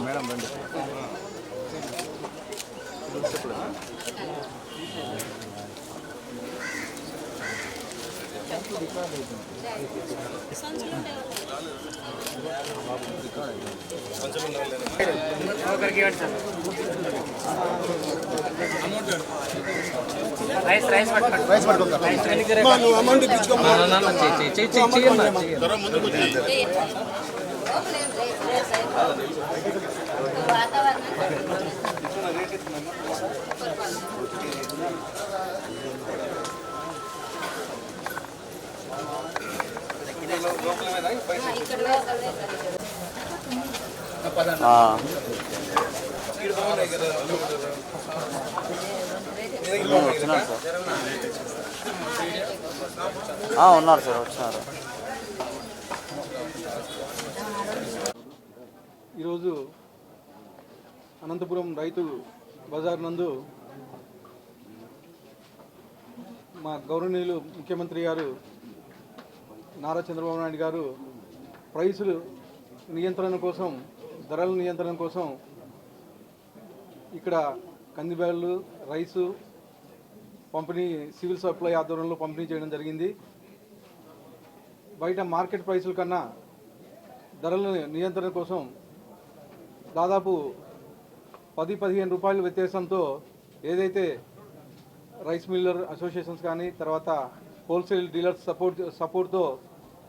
Madam రండి. ఉన్నారు sir వచ్చినారు. ఈరోజు అనంతపురం రైతు బజార్ నందు మా గౌరవనీయులు ముఖ్యమంత్రి గారు నారా చంద్రబాబు నాయుడు గారు ప్రైసులు నియంత్రణ కోసం, ధరల నియంత్రణ కోసం ఇక్కడ కందిబ్యాళ్ళు, రైసు పంపిణీ సివిల్ సప్లై ఆధ్వర్యంలో పంపిణీ చేయడం జరిగింది. బయట మార్కెట్ ప్రైసుల కన్నా ధరల నియంత్రణ కోసం దాదాపు 10-15 రూపాయల వ్యత్యాసంతో ఏదైతే రైస్ మిల్లర్ అసోసియేషన్స్ కానీ తర్వాత హోల్సేల్ డీలర్స్ సపోర్ట్తో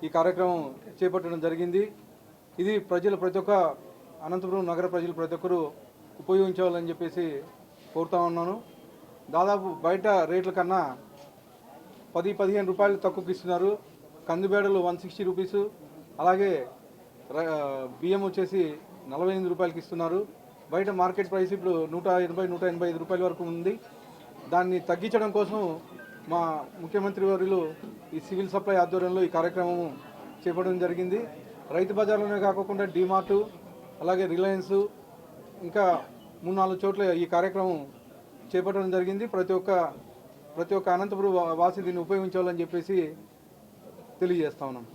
ఈ కార్యక్రమం చేపట్టడం జరిగింది. ఇది ప్రతి ఒక్క అనంతపురం నగర ప్రజలు ప్రతి ఒక్కరూ ఉపయోగించాలని చెప్పేసి కోరుతా ఉన్నాను. దాదాపు బయట రేట్ల కన్నా 10-15 రూపాయలు తక్కువకి ఇస్తున్నారు. కందిబేడలు 160 రూపీసు, అలాగే బియ్యం వచ్చేసి 48 రూపాయలకి ఇస్తున్నారు. బయట మార్కెట్ ప్రైస్ ఇప్పుడు 180-185 రూపాయల వరకు ఉంది. దాన్ని తగ్గించడం కోసం మా ముఖ్యమంత్రి వర్యులు ఈ సివిల్ సప్లై ఆధ్వర్యంలో ఈ కార్యక్రమం చేపట్టడం జరిగింది. రైతు బజార్లోనే కాకుండా డిమార్టు, అలాగే రిలయన్స్, ఇంకా 3-4 చోట్ల ఈ కార్యక్రమం చేపట్టడం జరిగింది. ప్రతి ఒక్క అనంతపురం వాసి దీన్ని ఉపయోగించాలని చెప్పేసి తెలియజేస్తా ఉన్నాం.